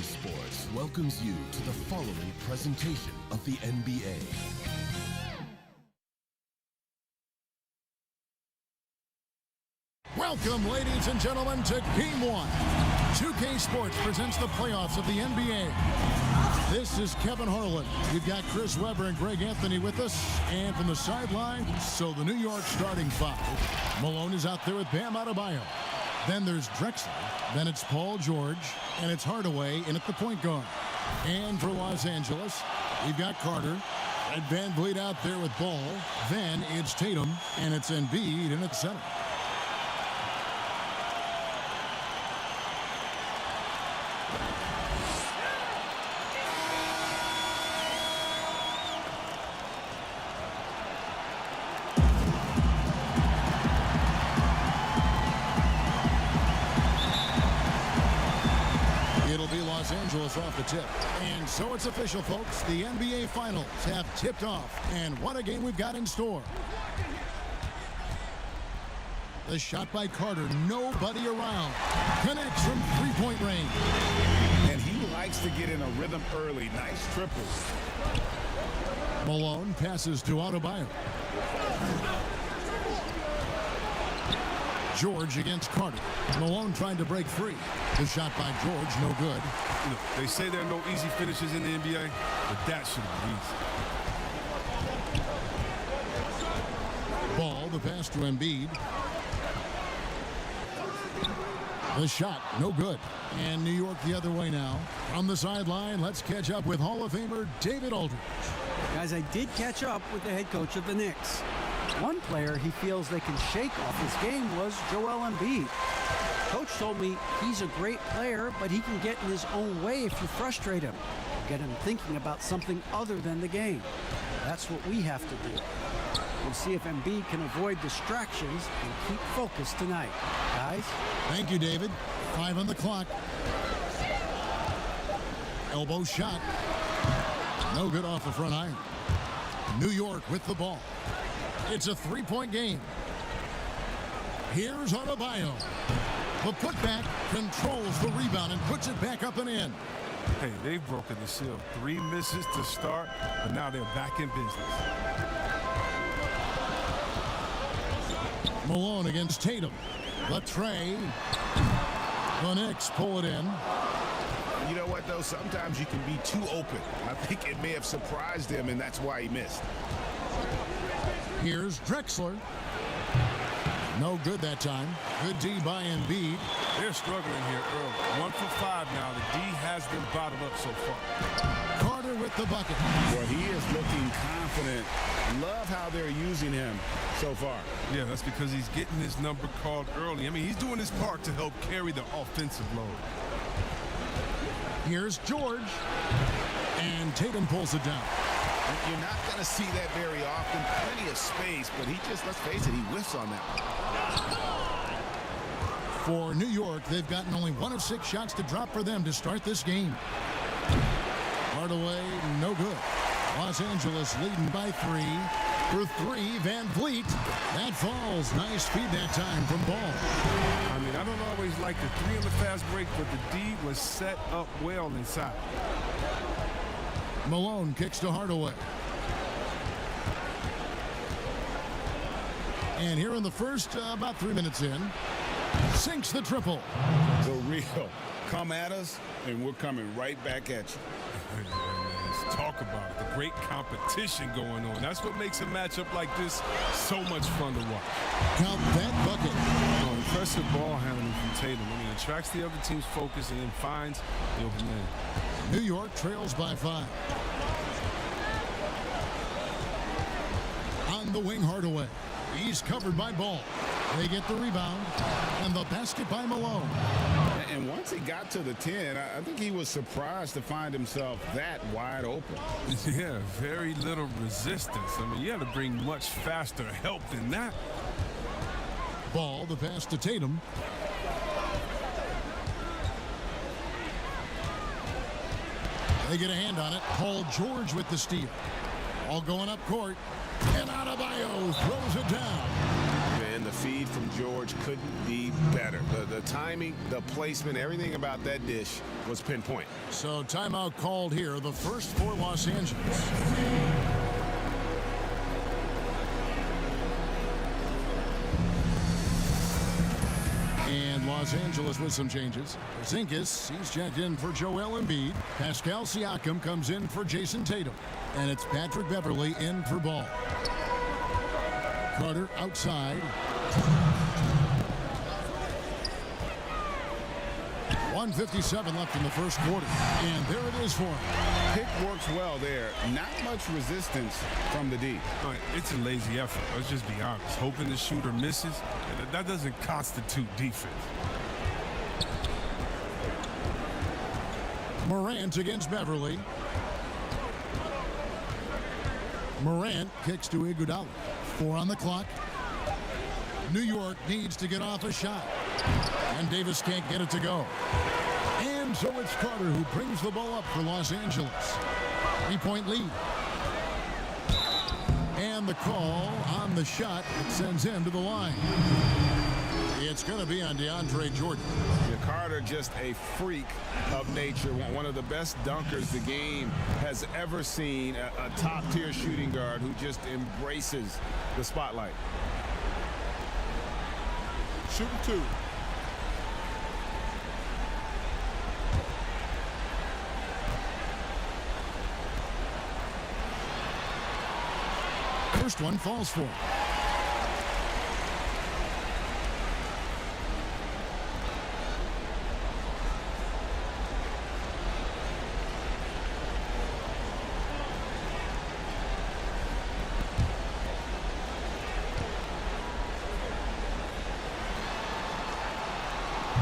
Sports welcomes you to the following presentation of the NBA. Welcome, ladies and gentlemen, to Game 1. 2K Sports presents the playoffs of the NBA. This is Kevin Harlan. We've got Chris Webber and Greg Anthony with us. And from the sideline, so the New York starting five. Malone is out there with Bam Adebayo. Then there's Drexler. Then it's Paul George. And it's Hardaway in at the point guard. And for Los Angeles, we've got Carter. And Van Vliet out there with Ball. Then it's Tatum. And it's Embiid in at center. Los Angeles off the tip. And so it's official, folks. The NBA Finals have tipped off. And what a game we've got in store. The shot by Carter. Nobody around. Connects from three-point range. And he likes to get in a rhythm early. Nice triple. Malone passes to Adebayo. George against Carter. Malone trying to break free. The shot by George, no good. Look, they say there are no easy finishes in the NBA, but that should be easy. Ball, the pass to Embiid. The shot, no good. And New York the other way now. From the sideline, let's catch up with Hall of Famer David Aldridge. Guys, I did catch up with the head coach of the Knicks. One player he feels they can shake off his game was Joel Embiid. Coach told me he's a great player, but he can get in his own way if you frustrate him. Get him thinking about something other than the game. That's what we have to do. We'll see if Embiid can avoid distractions and keep focused tonight. Guys? Thank you, David. 5 on the clock. Elbow shot. No good off the front iron. New York with the ball. It's a three-point game. Here's Adebayo. The putback controls the rebound and puts it back up and in. Hey, they've broken the seal. 3 misses to start, but now they're back in business. Malone against Tatum. The tray. The Knicks pull it in. You know what, though? Sometimes you can be too open. I think it may have surprised him, and that's why he missed. Here's Drexler. No good that time. Good D by Embiid. They're struggling here early. 1 for 5 now. The D has them bottled up so far. Carter with the bucket. Well, he is looking confident. Love how they're using him so far. Yeah, that's because he's getting his number called early. I mean, he's doing his part to help carry the offensive load. Here's George. And Tatum pulls it down. You're not going to see that very often. Plenty of space, but he just, let's face it, he whiffs on that one. For New York, they've gotten only 1 of 6 shots to drop for them to start this game. Hardaway, no good. Los Angeles leading by 3. For 3, Van Vliet. That falls. Nice feed that time from Ball. I mean, I don't always like the 3 on the fast break, but the D was set up well inside. Malone kicks to Hardaway. And here in the first, about 3 minutes in, sinks the triple. The real. Come at us, and we're coming right back at you. Let's talk about it. The great competition going on. That's what makes a matchup like this so much fun to watch. Count that bucket. Oh, impressive ball handling from Tatum. I mean, it attracts the other team's focus and then finds the open man. New York trails by 5. On the wing, Hardaway. He's covered by Ball. They get the rebound. And the basket by Malone. And once he got to the 10, I think he was surprised to find himself that wide open. Yeah, very little resistance. I mean, you had to bring much faster help than that. Ball, the pass to Tatum. They get a hand on it. Paul George with the steal. All going up court. And Adebayo throws it down. And the feed from George couldn't be better. The timing, the placement, everything about that dish was pinpoint. So timeout called here, the first for Los Angeles. And Los Angeles with some changes. Porzingis, he's checked in for Joel Embiid. Pascal Siakam comes in for Jason Tatum. And it's Patrick Beverley in for Ball. Carter outside. 1:57 left in the first quarter. And there it is for him. Pick works well there. Not much resistance from the D. It's a lazy effort. Let's just be honest. Hoping the shooter misses, that doesn't constitute defense. Morant against Beverley. Morant kicks to Iguodala. 4 on the clock. New York needs to get off a shot. And Davis can't get it to go. And so it's Carter who brings the ball up for Los Angeles. 3-point lead. And the call on the shot that sends him to the line. It's going to be on DeAndre Jordan. Yeah, Carter just a freak of nature. One of the best dunkers the game has ever seen. A top-tier shooting guard who just embraces the spotlight. Shooting 2. First one falls for him.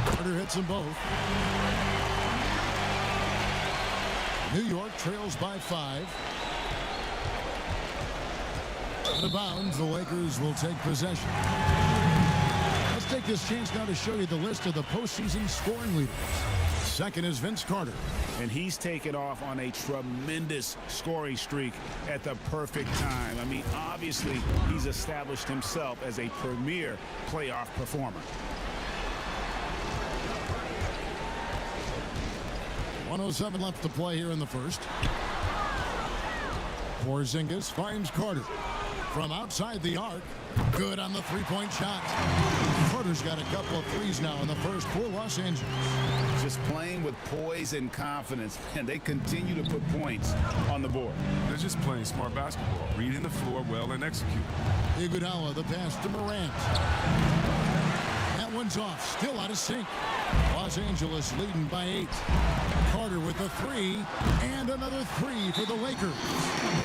Carter hits them both. New York trails by 5. Out of bounds, the Lakers will take possession. Let's take this chance now to show you the list of the postseason scoring leaders. Second is Vince Carter. And he's taken off on a tremendous scoring streak at the perfect time. I mean, obviously, he's established himself as a premier playoff performer. 1:07 left to play here in the first. Porzingis finds Carter. From outside the arc, good on the 3-point shot. Carter's got a couple of threes now in the first for Los Angeles. Just playing with poise and confidence, and they continue to put points on the board. They're just playing smart basketball, reading the floor well and executing. Iguodala, the pass to Morant. That one's off, still out of sync. Los Angeles leading by 8. Carter with a 3, and another 3 for the Lakers.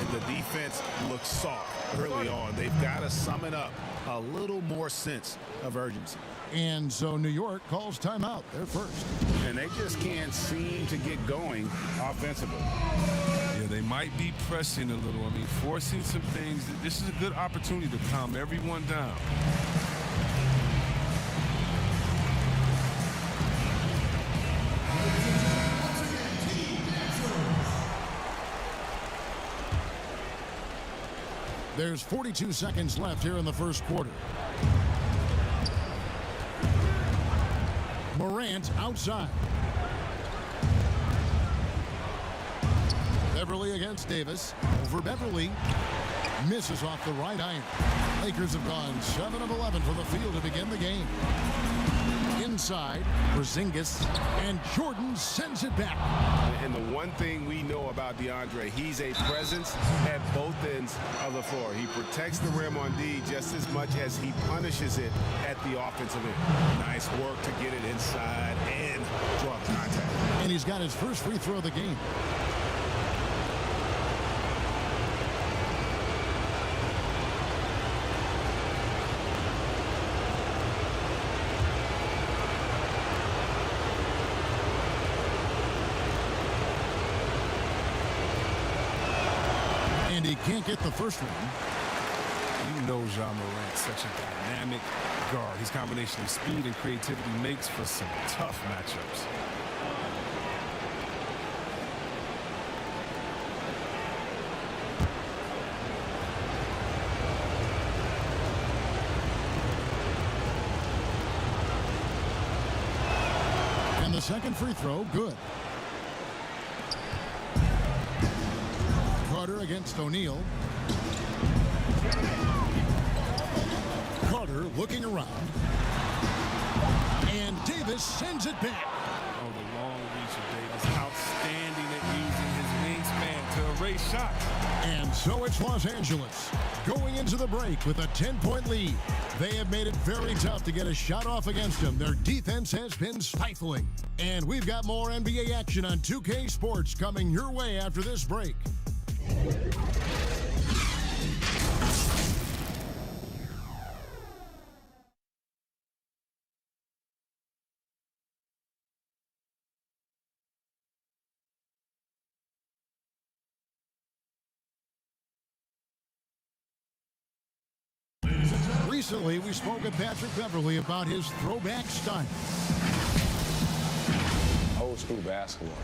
And the defense looks soft early on. They've got to summon up a little more sense of urgency. And so New York calls timeout. They're first. And they just can't seem to get going offensively. Yeah, they might be pressing a little. I mean, forcing some things. This is a good opportunity to calm everyone down. There's 42 seconds left here in the first quarter. Morant outside. Beverley against Davis. Over Beverley. Misses off the right iron. Lakers have gone 7 of 11 from the field to begin the game. Inside, Porzingis, and Jordan sends it back. And the one thing we know about DeAndre, he's a presence at both ends of the floor. He protects the rim on D just as much as he punishes it at the offensive end. Nice work to get it inside and draw contact. And he's got his first free throw of the game. And he can't get the first one. You know Ja Morant's such a dynamic guard. His combination of speed and creativity makes for some tough matchups. the second free throw, good. Carter against O'Neal. Carter looking around. And Davis sends it back. Oh, the long reach of Davis. Outstanding at using his wingspan to erase shots. And so it's Los Angeles going into the break with a 10-point lead. They have made it very tough to get a shot off against them. Their defense has been stifling. And we've got more NBA action on 2K Sports coming your way after this break. Recently, we spoke with Patrick Beverley about his throwback style. Old school basketball,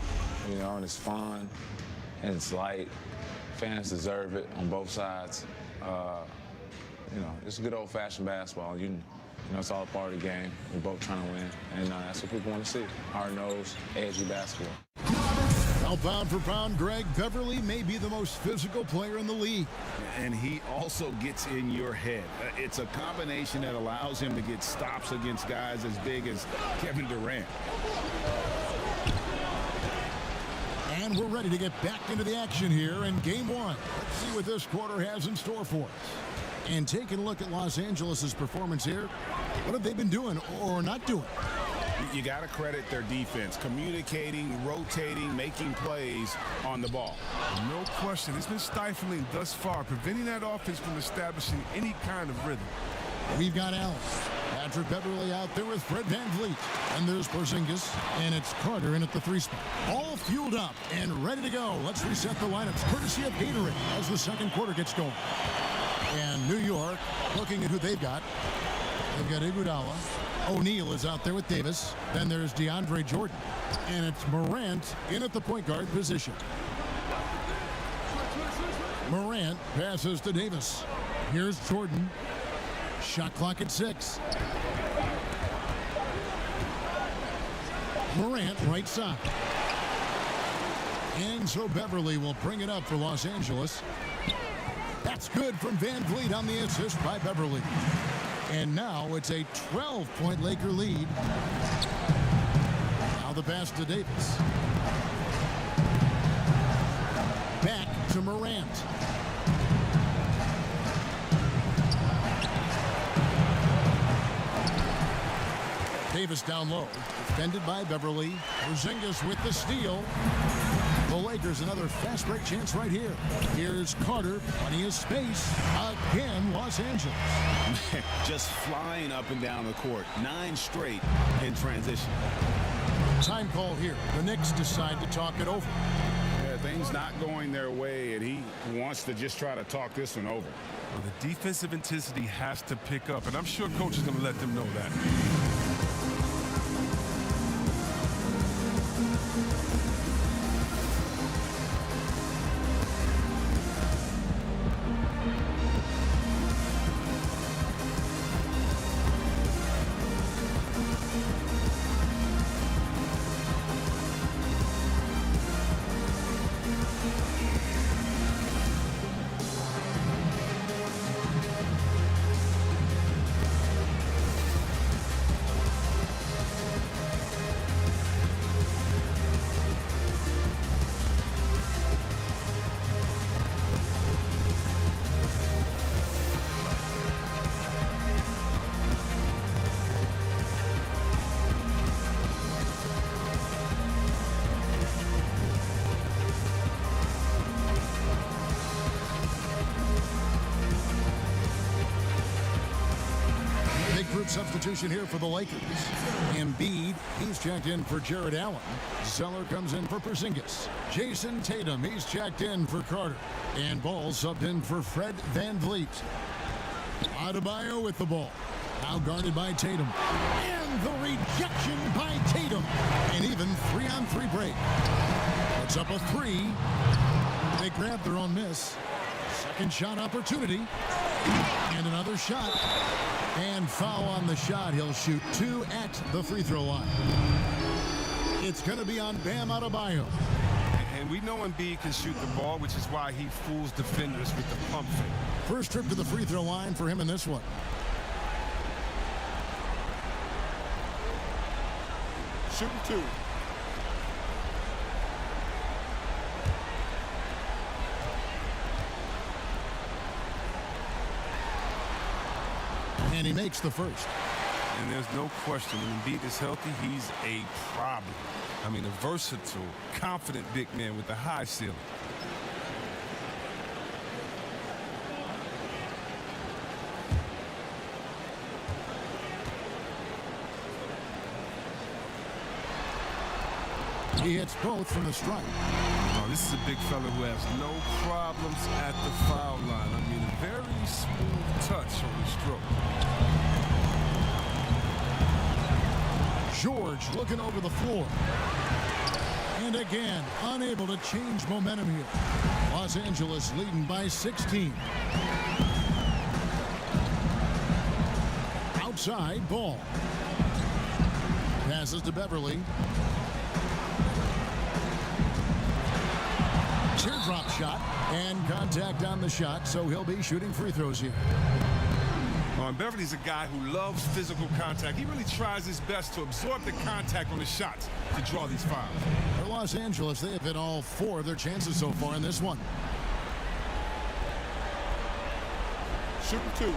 you know, and it's fun and it's light. Fans deserve it on both sides. You know, it's good old-fashioned basketball. You know, it's all a part of the game. We're both trying to win, and that's what people want to see. Hard-nosed, edgy basketball. Now, pound for pound, Greg, Beverley may be the most physical player in the league. And he also gets in your head. It's a combination that allows him to get stops against guys as big as Kevin Durant. And we're ready to get back into the action here in game one. Let's see what this quarter has in store for us. And taking a look at Los Angeles' performance here, what have they been doing or not doing? You got to credit their defense, communicating, rotating, making plays on the ball. No question. It's been stifling thus far, preventing that offense from establishing any kind of rhythm. We've got Allen. Patrick Beverley out there with Fred VanVleet. And there's Porzingis. And it's Carter in at the three spot. All fueled up and ready to go. Let's reset the lineups courtesy of Gatorade as the second quarter gets going. And New York looking at who they've got. They've got Iguodala. O'Neal is out there with Davis. Then there's DeAndre Jordan. And it's Morant in at the point guard position. Morant passes to Davis. Here's Jordan. Shot clock at 6. Morant right side. And so Beverley will bring it up for Los Angeles. That's good from VanVleet on the assist by Beverley. And now it's a 12-point Laker lead. Now the pass to Davis. Back to Morant. Davis down low. Defended by Beverley. Porzingis with the steal. The Lakers another fast break chance right here. Here's Carter. Plenty of space. Again, Los Angeles. Just flying up and down the court. 9 straight in transition. Time call here. The Knicks decide to talk it over. Yeah, things not going their way, and he wants to just try to talk this one over. Well, the defensive intensity has to pick up, and I'm sure coach is going to let them know that. Substitution here for the Lakers. Embiid, he's checked in for Jared Allen. Zeller comes in for Porzingis. Jason Tatum, he's checked in for Carter. And Ball subbed in for Fred VanVleet. Adebayo with the ball. Now guarded by Tatum. And the rejection by Tatum. And even 3-on-3 break. Puts up a 3. They grab their own miss. Second shot opportunity. And another shot. And foul on the shot. He'll shoot 2 at the free throw line. It's going to be on Bam Adebayo. And we know Embiid can shoot the ball, which is why he fools defenders with the pump fake. First trip to the free throw line for him in this one. Shooting 2. And he makes the first. And there's no question, when Embiid is healthy, he's a problem. I mean, a versatile, confident big man with a high ceiling. He hits both from the stripe. Oh, this is a big fella who has no problems at the foul line. I mean, a very smooth touch on the stroke. George looking over the floor. And again, unable to change momentum here. Los Angeles leading by 16. Outside ball. Passes to Beverly. Teardrop shot and contact on the shot, so he'll be shooting free throws here. And Beverly's a guy who loves physical contact. He really tries his best to absorb the contact on the shots to draw these fouls. For Los Angeles, they have hit all 4 of their chances so far in this one. Shooting 2.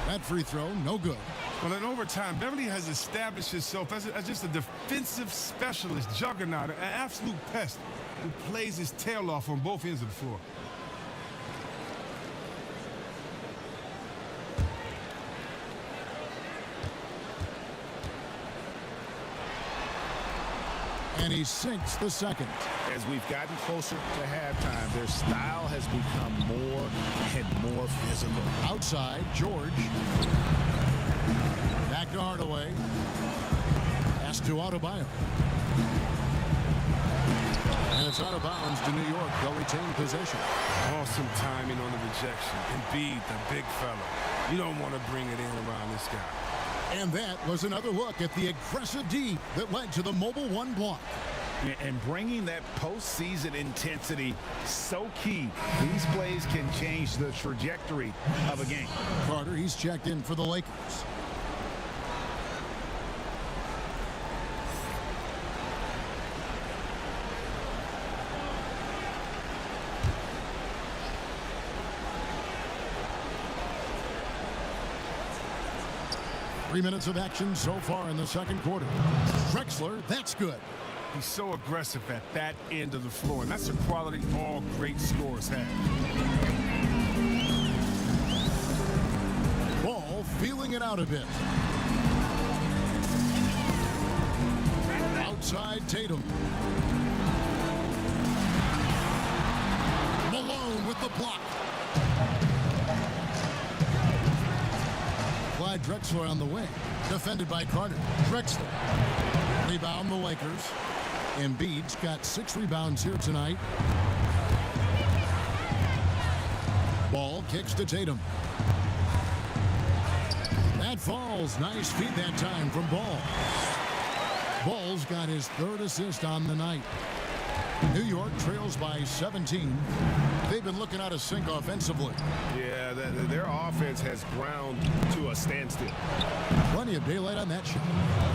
That free throw, no good. Well, in overtime, Beverly has established himself as just a defensive specialist, juggernaut, an absolute pest who plays his tail off on both ends of the floor. And he sinks the second. As we've gotten closer to halftime, their style has become more and more physical. Outside, George. Back to Hardaway. Pass to Adebayo. And it's out of bounds to New York. They'll retain possession. Awesome timing on the rejection. Embiid, the big fella. You don't want to bring it in around this guy. And that was another look at the aggressive D that led to the Mobile One block. And bringing that postseason intensity, so key. These plays can change the trajectory of a game. Carter, he's checked in for the Lakers. Three minutes of action so far in the second quarter. Drexler, that's good. He's so aggressive at that end of the floor, and that's a quality all great scorers have. Ball feeling it out a bit. Outside Tatum. Malone with the block. Clyde Drexler on the wing. Defended by Carter. Drexler. Rebound the Lakers. Embiid's got 6 rebounds here tonight. Ball kicks to Tatum. That falls. Nice feed that time from Ball. Ball's got his 3rd assist on the night. New York trails by 17. They've been looking out of sync offensively. Yeah, their offense has ground to a standstill. Plenty of daylight on that shot.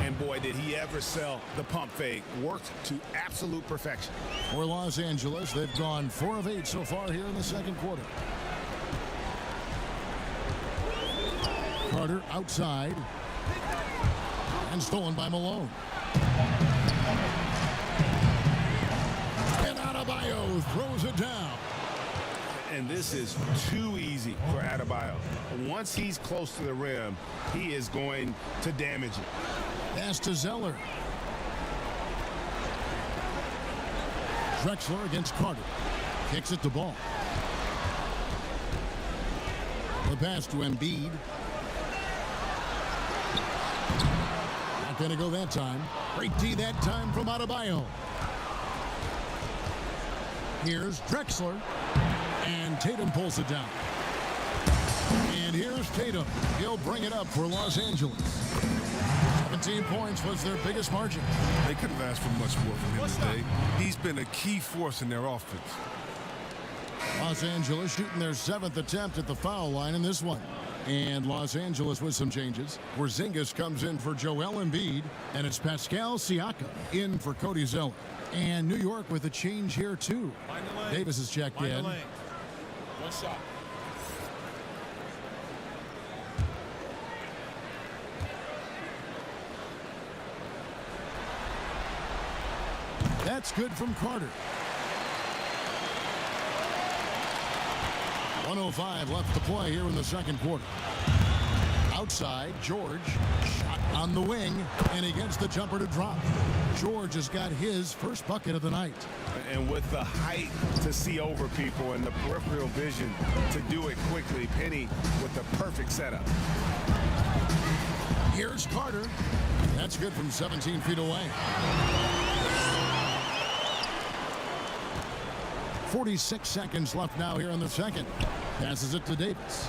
And boy, did he ever sell the pump fake. Worked to absolute perfection. For Los Angeles, they've gone 4 of 8 so far here in the second quarter. Carter outside. And stolen by Malone. And Adebayo throws it down. And this is too easy for Adebayo. Once he's close to the rim, he is going to damage it. Pass to Zeller. Drexler against Carter. Kicks it to Ball. The pass to Embiid. Not going to go that time. Great D that time from Adebayo. Here's Drexler. And Tatum pulls it down. And here's Tatum. He'll bring it up for Los Angeles. 17 points was their biggest margin. They couldn't have asked for much more from him today. He's been a key force in their offense. Los Angeles shooting their 7th attempt at the foul line in this one. And Los Angeles with some changes. Porzingis comes in for Joel Embiid, and it's Pascal Siakam in for Cody Zeller. And New York with a change here too. Davis is checked in. One shot. That's good from Carter. 1:05 left to play here in the second quarter. Outside, George. Shot on the wing, and he gets the jumper to drop. George has got his first bucket of the night. And with the height to see over people and the peripheral vision to do it quickly, Penny with the perfect setup. Here's Carter. That's good from 17 feet away. 46 seconds left now here in the second. Passes it to Davis.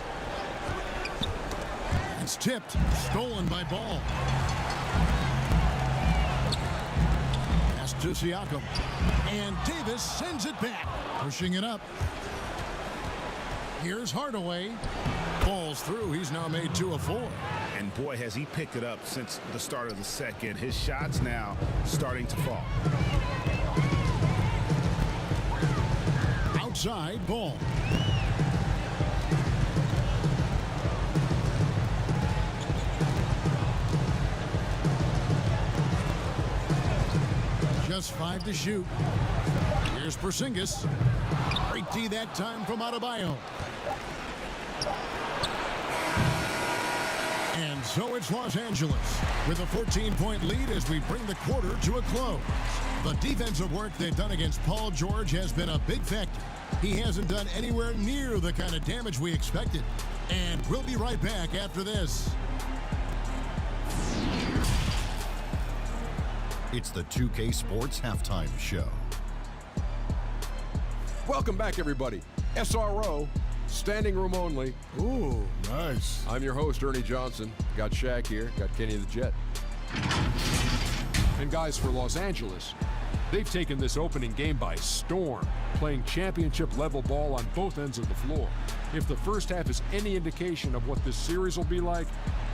It's tipped. Stolen by Ball. Pass to Siakam. And Davis sends it back. Pushing it up. Here's Hardaway. Ball's through. He's now made 2 of 4. And boy, has he picked it up since the start of the second. His shots now starting to fall. Outside, Ball. Just 5 to shoot. Here's Porzingis. Great D that time from Adebayo. And so it's Los Angeles with a 14-point lead as we bring the quarter to a close. The defensive work they've done against Paul George has been a big factor. He hasn't done anywhere near the kind of damage we expected. And we'll be right back after this. It's the 2K Sports Halftime Show. Welcome back, everybody. SRO, standing room only. Ooh, nice. I'm your host, Ernie Johnson. Got Shaq here, got Kenny the Jet. And guys, for Los Angeles, they've taken this opening game by storm, playing championship-level ball on both ends of the floor. If the first half is any indication of what this series will be like,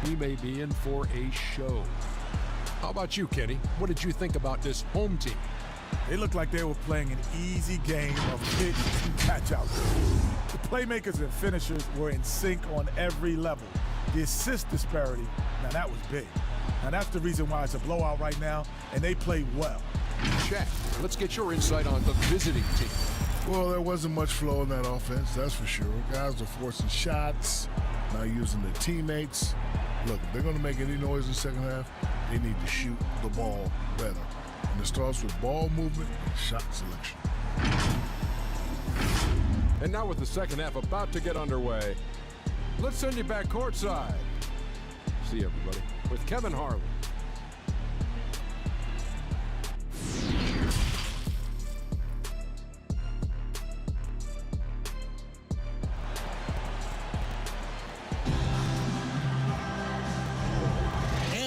we may be in for a show. How about you, Kenny? What did you think about this home team? They looked like they were playing an easy game of pitch and catch out. The playmakers and finishers were in sync on every level. The assist disparity, now that was big. Now that's the reason why it's a blowout right now, and they played well. Shaq, let's get your insight on the visiting team. Well, there wasn't much flow in that offense, that's for sure. Guys are forcing shots, not using their teammates. Look, if they're going to make any noise in the second half, they need to shoot the ball better. And it starts with ball movement and shot selection. And now with the second half about to get underway, let's send you back courtside. See you, everybody, with Kevin Harlan.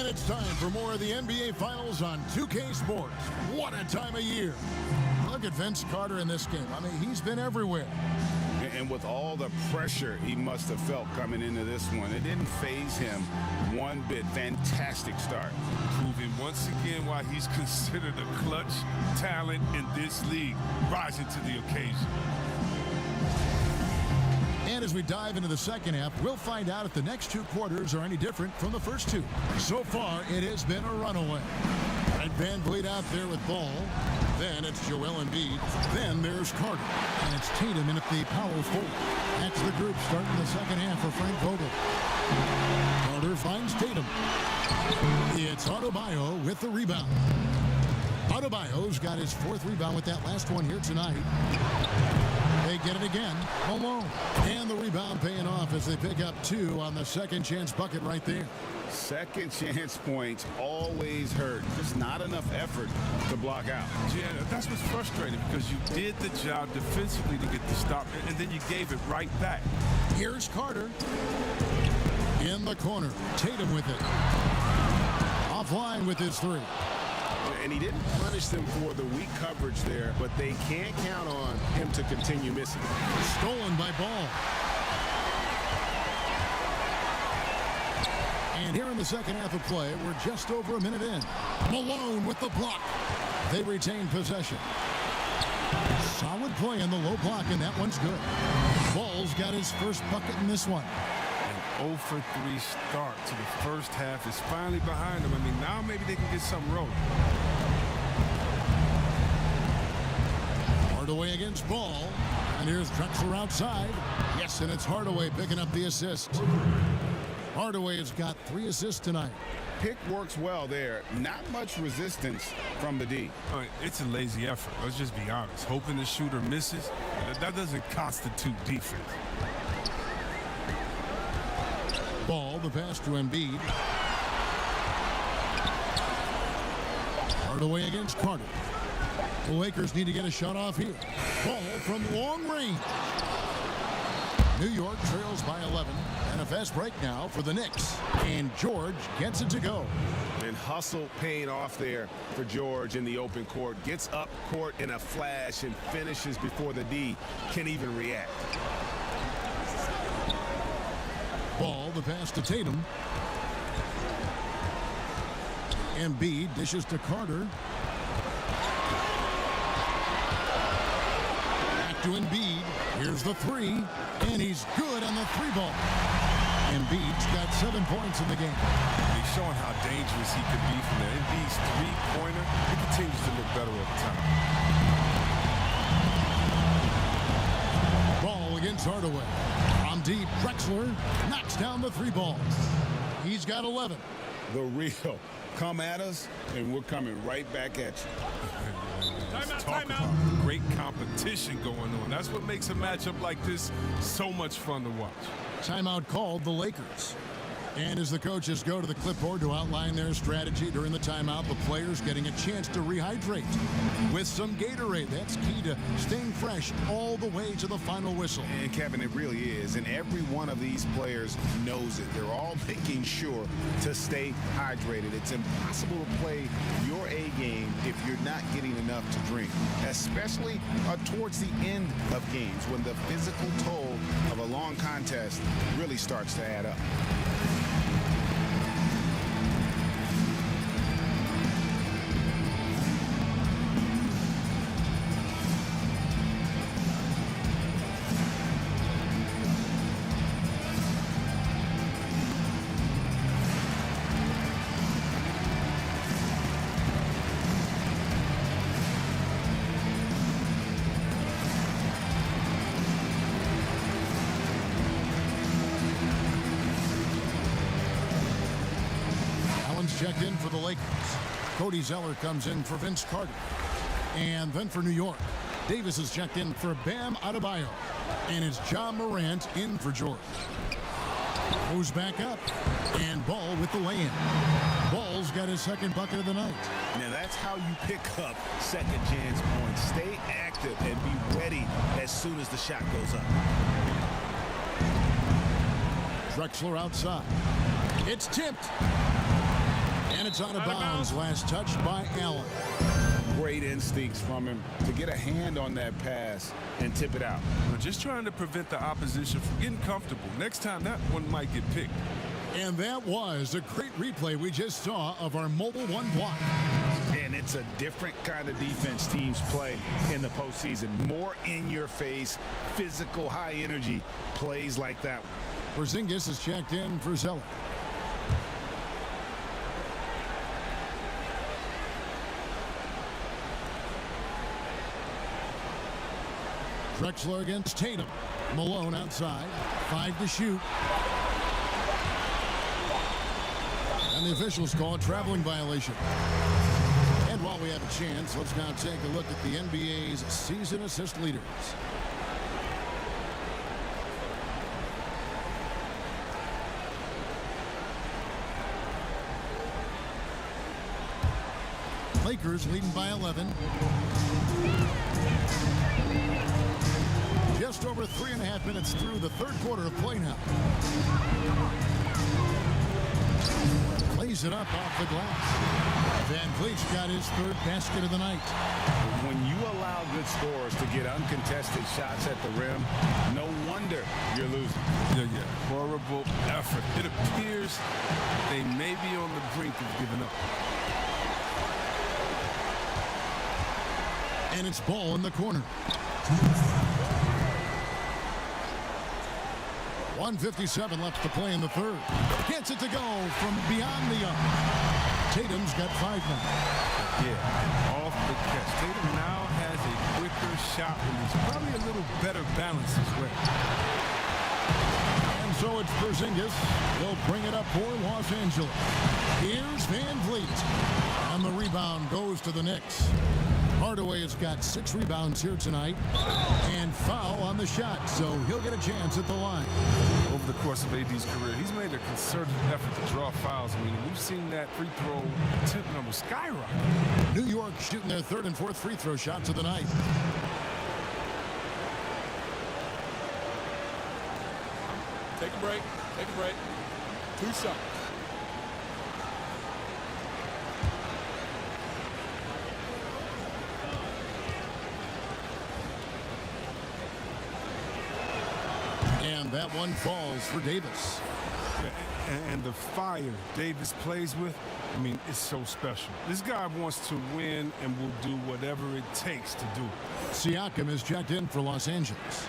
It's time for more of the NBA Finals on 2K Sports. What a time of year. Look at Vince Carter in this game. I mean, he's been everywhere. And with all the pressure he must have felt coming into this one, it didn't faze him one bit. Fantastic start. Proving once again why he's considered a clutch talent in this league, rising to the occasion. And as we dive into the second half, we'll find out if the next 2 quarters are any different from the first 2. So far, it has been a runaway. Red Van Vliet out there with Ball. Then it's Joel Embiid. Then there's Carter. And it's Tatum in at the power forward. That's the group starting the second half for Frank Vogel. Carter finds Tatum. It's Adebayo with the rebound. Adebayo's got his 4th rebound with that last one here tonight. They get it again. Malone. And the rebound paying off as they pick up 2 on the second chance bucket right there. Second chance points always hurt. Just not enough effort to block out. Yeah, that's what's frustrating because you did the job defensively to get the stop, and then you gave it right back. Here's Carter. In the corner. Tatum with it. Offline with his 3. And he didn't punish them for the weak coverage there, but they can't count on him to continue missing. Stolen by Ball. And here in the second half of play, we're just over a minute in. Malone with the block. They retain possession. Solid play in the low block, and that one's good. Ball's got his first bucket in this one. An 0 for 3 start to the first half is finally behind them. I mean, now maybe they can get something rolling. Hardaway against Ball. And here's Drexler outside. Yes, and it's Hardaway picking up the assist. Hardaway has got 3 assists tonight. Pick works well there. Not much resistance from the D. It's a lazy effort. Let's just be honest. Hoping the shooter misses, that doesn't constitute defense. Ball, the pass to Embiid. Hardaway against Carter. The Lakers need to get a shot off here. Ball from long range. New York trails by 11. And a fast break now for the Knicks. And George gets it to go. And hustle paying off there for George in the open court. Gets up court in a flash and finishes before the D can even react. Ball, the pass to Tatum. Embiid dishes to Carter. Back to Embiid. Here's the 3. And he's good on the 3-ball. Embiid's got 7 points in the game. He's showing how dangerous he could be from there. Embiid's 3-pointer, he continues to look better over time. Ball against Hardaway. From deep, Drexler knocks down the 3-ball. He's got 11. The real. Come at us, and we're coming right back at you. Let's talk about great competition going on. That's what makes a matchup like this so much fun to watch. Timeout called the Lakers. And as the coaches go to the clipboard to outline their strategy during the timeout, the players getting a chance to rehydrate with some Gatorade. That's key to staying fresh all the way to the final whistle. And Kevin, it really is. And every one of these players knows it. They're all making sure to stay hydrated. It's impossible to play your A game if you're not getting enough to drink, especially towards the end of games when the physical toll of a long contest really starts to add up. Checked in for the Lakers. Cody Zeller comes in for Vince Carter. And then for New York, Davis is checked in for Bam Adebayo. And it's John Morant in for George. Goes back up. And Ball with the lay-in. Ball's got his second bucket of the night. Now that's how you pick up second chance points. Stay active and be ready as soon as the shot goes up. Drexler outside. It's tipped. And it's out of bounds. Last touch by Allen. Great instincts from him to get a hand on that pass and tip it out. We're just trying to prevent the opposition from getting comfortable. Next time, that one might get picked. And that was a great replay we just saw of our Mobile One block. And it's a different kind of defense teams play in the postseason. More in-your-face, physical, high-energy plays like that one. Porzingis is checked in for Zeller. Drexler against Tatum. Malone outside. 5 to shoot. And the officials call a traveling violation. And while we have a chance, let's now take a look at the NBA's season assist leaders. Lakers leading by 11. Just over 3.5 minutes through the third quarter of play now. Plays it up off the glass. Van Vliet's got his third basket of the night. When you allow good scorers to get uncontested shots at the rim, no wonder you're losing. Yeah. Horrible effort. It appears they may be on the brink of giving up. And it's ball in the corner. 1:57 left to play in the third. Gets it to go from beyond the arc. Tatum's got 5 now. Yeah, off the catch. Tatum now has a quicker shot release. Probably a little better balance as well. And so it's Porzingis. They'll bring it up for Los Angeles. Here's Van Vliet. And the rebound goes to the Knicks. Hardaway has got 6 rebounds here tonight. And foul on the shot, so he'll get a chance at the line. Over the course of AD's career, he's made a concerted effort to draw fouls. I mean, we've seen that free throw attempt number skyrocket. New York shooting their 3rd and 4th free throw shots of the night. Take a break. Take a break. 2 seconds. And that one falls for Davis. And the fire Davis plays with, I mean, it's so special. This guy wants to win and will do whatever it takes to do it. Siakam is checked in for Los Angeles.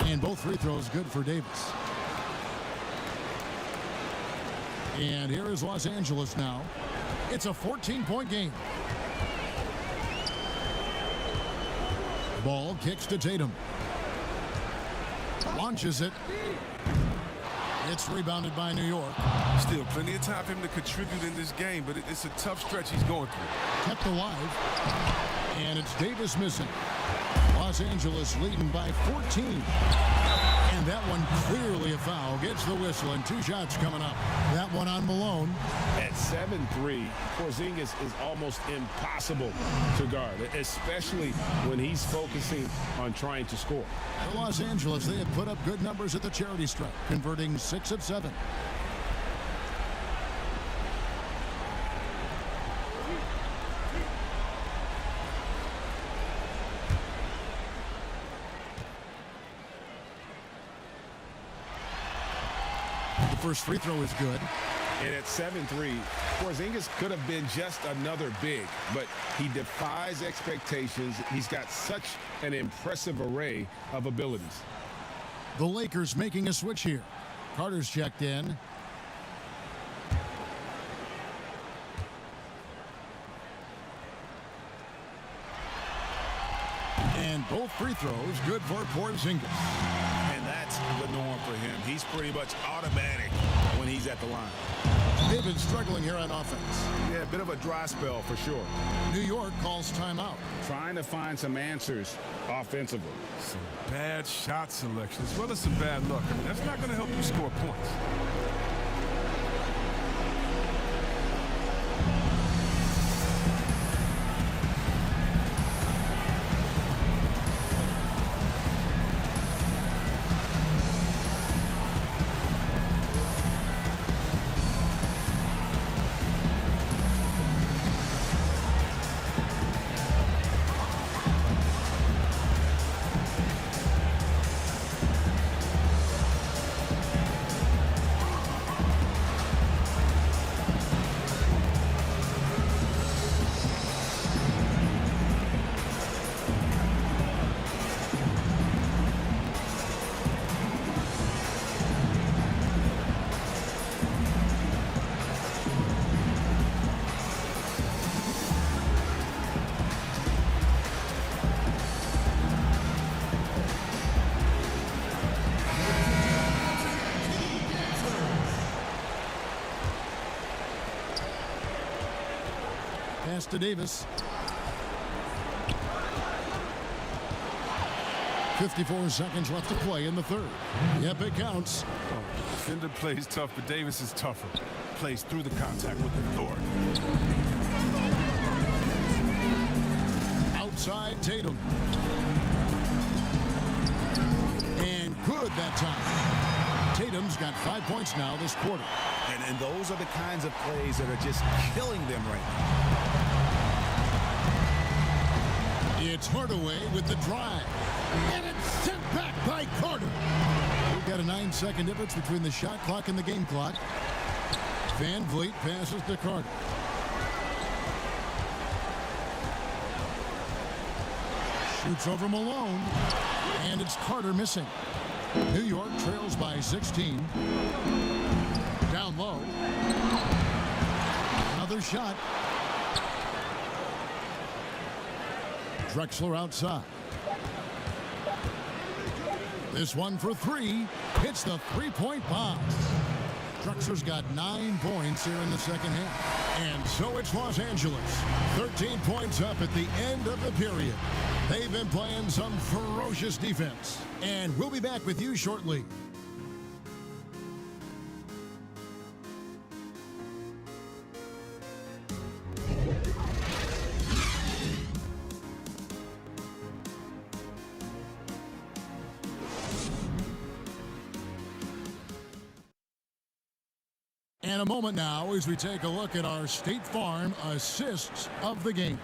And both free throws good for Davis. And here is Los Angeles now. It's a 14-point game. Ball kicks to Tatum. Launches it. It's rebounded by New York. Still plenty of time for him to contribute in this game, but it's a tough stretch he's going through. Kept alive. And it's Davis missing. Los Angeles leading by 14. And that one clearly a foul. Gets the whistle and 2 shots coming up. That one on Malone. At 7'3", Porzingis is almost impossible to guard, especially when he's focusing on trying to score. For Los Angeles, they have put up good numbers at the charity stripe, converting 6 of 7. First free throw is good. And at 7'3", Porzingis could have been just another big, but he defies expectations. He's got such an impressive array of abilities. The Lakers making a switch here. Carter's checked in. And both free throws good for Porzingis. And that's the norm for him. He's pretty much automatic when he's at the line. They've been struggling here on offense. Yeah, a bit of a dry spell for sure. New York calls timeout. Trying to find some answers offensively. Some bad shot selection as well as some bad luck. I mean, that's not going to help you score points. To Davis. 54 seconds left to play in the third. Yep, it counts. Defender plays tough, but Davis is tougher. Plays through the contact with authority. Outside Tatum. And good that time. Tatum's got 5 points now this quarter. And those are the kinds of plays that are just killing them right now. It's Hardaway with the drive. And it's sent back by Carter. We've got a 9-second difference between the shot clock and the game clock. Van Vliet passes to Carter. Shoots over Malone. And it's Carter missing. New York trails by 16. Down low. Another shot. Drexler outside. This one for three. Hits the three-point bomb. Drexler's got 9 points here in the second half. And so it's Los Angeles. 13 points up at the end of the period. They've been playing some ferocious defense. And we'll be back with you shortly. And a moment now as we take a look at our State Farm assists of the game.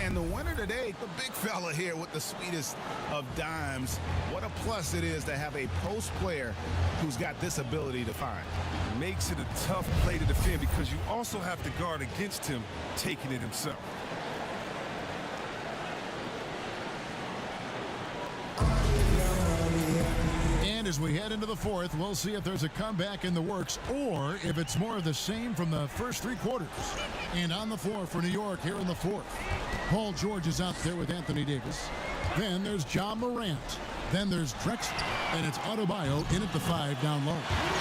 And the winner today, the big fella here with the sweetest of dimes. What a plus it is to have a post player who's got this ability to find. Makes it a tough play to defend because you also have to guard against him taking it himself. And as we head into the fourth, we'll see if there's a comeback in the works or if it's more of the same from the first 3 quarters. And on the floor for New York here in the fourth. Paul George is out there with Anthony Davis. Then there's John Morant. Then there's Drexler. And it's Adebayo in at the 5 down low.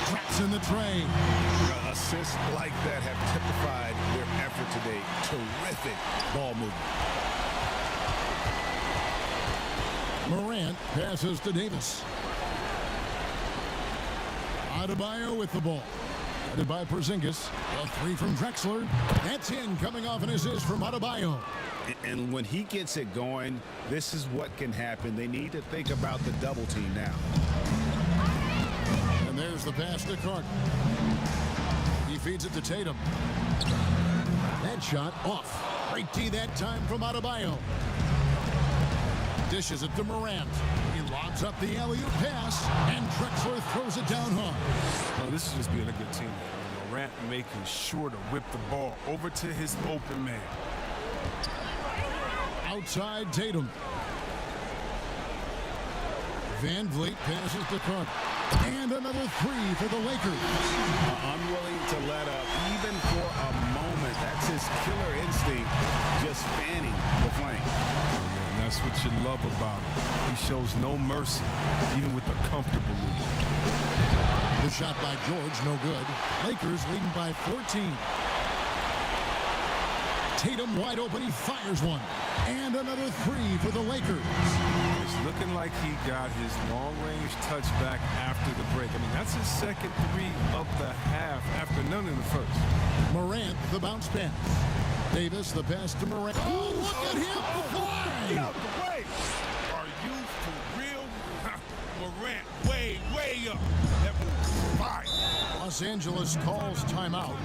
Traps in the tray. Assists like that have typified their effort today. Terrific ball movement. Morant passes to Davis. Adebayo with the ball. Headed by Porzingis. A 3 from Drexler. That's in, coming off an assist from Adebayo. And when he gets it going, this is what can happen. They need to think about the double team now. And there's the pass to Carter. He feeds it to Tatum. That shot off. Great D that time from Adebayo. Dishes it to Morant. He lobs up the alley-oop pass, and Drexler throws it down hard. Well, this is just being a good team. Morant making sure to whip the ball over to his open man. Outside Tatum. Van Vliet passes to Carter. And another 3 for the Lakers. Unwilling to let up even for a moment. That's his killer instinct, just fanning the flank. That's what you love about him. He shows no mercy, even with a comfortable lead. The shot by George, no good. Lakers leading by 14. Tatum wide open, he fires one. And another 3 for the Lakers. It's looking like he got his long-range touchback after the break. I mean, that's his second 3 of the half after none in the first. Morant, the bounce pass. Davis, the pass to Morant. Oh, look at him fly! Out the way! Are you for real? Morant, way up. That was fire. Los Angeles calls timeout.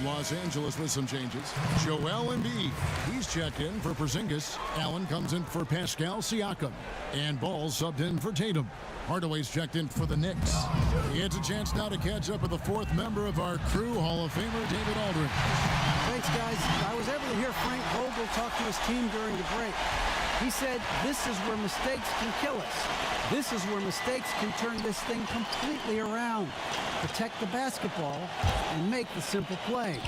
Los Angeles with some changes. Joel Embiid, he's checked in for Porzingis. Allen comes in for Pascal Siakam. And Ball subbed in for Tatum. Hardaway's checked in for the Knicks. He has a chance now to catch up with the 4th member of our crew, Hall of Famer David Aldridge. Thanks, guys. I was able to hear Frank Vogel talk to his team during the break. He said, this is where mistakes can kill us. This is where mistakes can turn this thing completely around. Protect the basketball and make the simple play.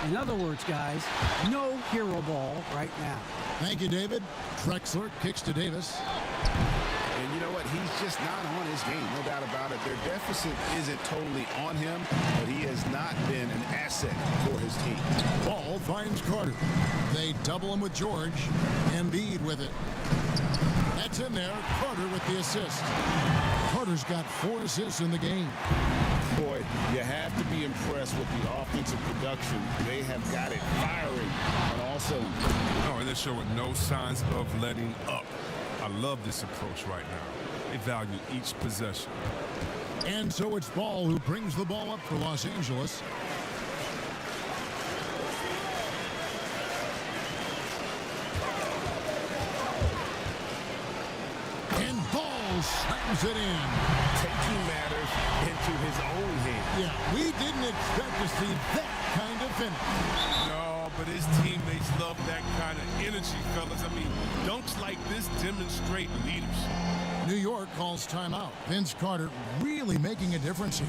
In other words, guys, no hero ball right now. Thank you, David. Drexler kicks to Davis. And you know what? He's he's just not on his game, no doubt about it. Their deficit isn't totally on him, but he has not been an asset for his team. Ball finds Carter. They double him with George. Embiid with it. That's in there. Carter with the assist. Carter's got 4 assists in the game. Boy, you have to be impressed with the offensive production. They have got it firing on all cylinders. Oh, and they're showing no signs of letting up. I love this approach right now. They value each possession. And so it's Ball who brings the ball up for Los Angeles. And Ball slams it in. Taking matters into his own hands. Yeah, we didn't expect to see that kind of finish. No, but his teammates love that kind of energy, fellas. I mean, dunks like this demonstrate leaders. New York calls timeout. Vince Carter really making a difference here.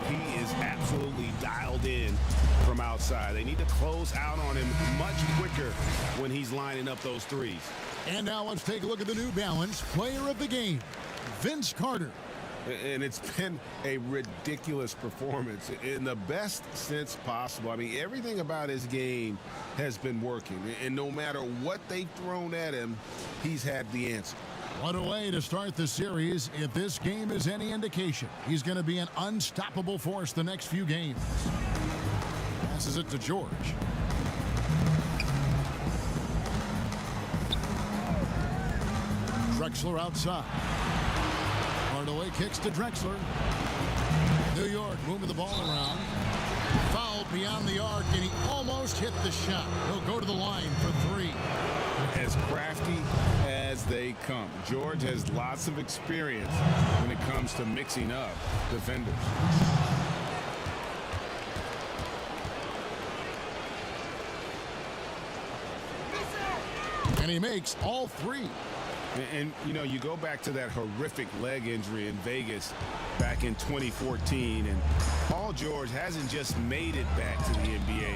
He is absolutely dialed in from outside. They need to close out on him much quicker when he's lining up those threes. And now let's take a look at the New Balance player of the game, Vince Carter. And it's been a ridiculous performance in the best sense possible. I mean, everything about his game has been working. And no matter what they've thrown at him, he's had the answer. What a way to start the series. If this game is any indication, he's going to be an unstoppable force the next few games. Passes it to George. Drexler outside. Hardaway kicks to Drexler. New York moving the ball around. Fouled beyond the arc, and he almost hit the shot. He'll go to the line for 3. As crafty as they come. George has lots of experience when it comes to mixing up defenders. And he makes all 3. And, you know, you go back to that horrific leg injury in Vegas back in 2014, and Paul George hasn't just made it back to the NBA.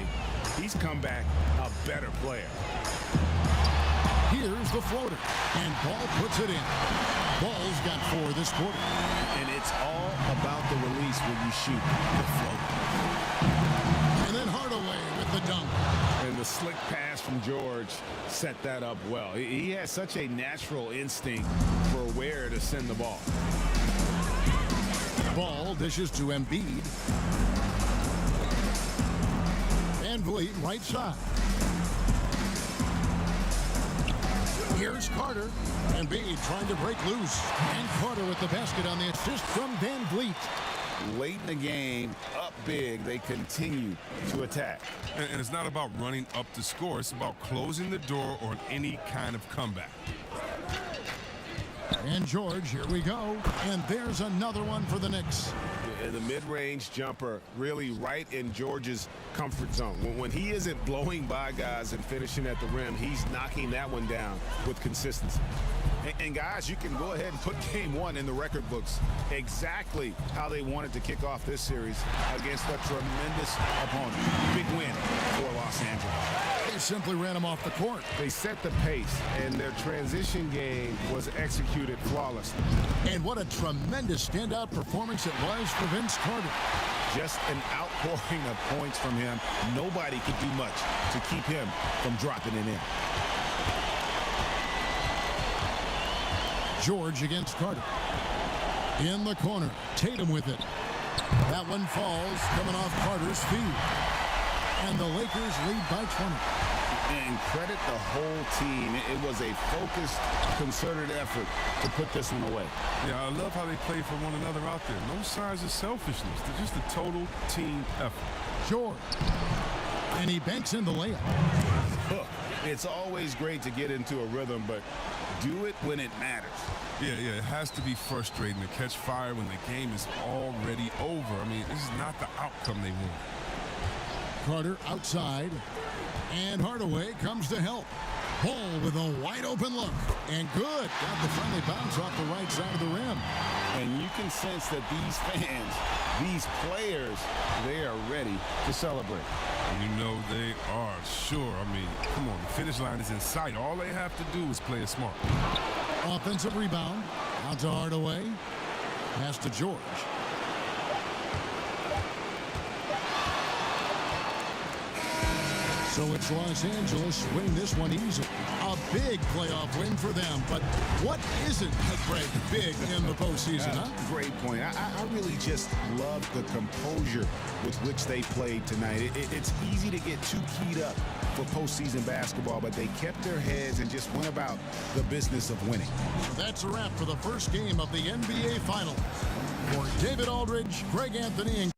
He's come back a better player. Here's the floater, and Ball puts it in. Ball's got 4 this quarter. And it's all about the release when you shoot the float. And then Hardaway with the dunk. And the slick pass from George set that up well. He has such a natural instinct for where to send the ball. Ball dishes to Embiid. Van Vliet right side. Here's Carter. Embiid trying to break loose. And Carter with the basket on the assist from Van Vliet. Late in the game, up big, they continue to attack. And it's not about running up to score. It's about closing the door on any kind of comeback. And George, here we go. And there's another one for the Knicks. The mid-range jumper really right in George's comfort zone. When he isn't blowing by guys and finishing at the rim, he's knocking that one down with consistency. And guys, you can go ahead and put game 1 in the record books. Exactly how they wanted to kick off this series against a tremendous opponent. Big win for Los Angeles. They simply ran him off the court. They set the pace, and their transition game was executed flawlessly. And what a tremendous standout performance it was for Vince Carter. Just an outpouring of points from him. Nobody could do much to keep him from dropping it in. George against Carter. In the corner, Tatum with it. That one falls, coming off Carter's feet. And the Lakers lead by 20. And credit the whole team. It was a focused, concerted effort to put this one away. Yeah, I love how they play for one another out there. No signs of selfishness. They're just a total team effort. George. And he banks in the layup. It's always great to get into a rhythm, but do it when it matters. Yeah, it has to be frustrating to catch fire when the game is already over. I mean, this is not the outcome they want. Carter outside, and Hardaway comes to help. Ball with a wide open look, and good. Got the friendly bounce off the right side of the rim. And you can sense that these fans, these players, they are ready to celebrate. You know they are, sure. I mean, come on, the finish line is in sight. All they have to do is play it smart. Offensive rebound, Out to Hardaway. Pass to George. So it's Los Angeles winning this one easily. A big playoff win for them. But what isn't, Greg, big in the postseason, huh? Great point. I really just love the composure with which they played tonight. It's easy to get too keyed up for postseason basketball, but they kept their heads and just went about the business of winning. So that's a wrap for the first game of the NBA Finals. For David Aldridge, Greg Anthony, and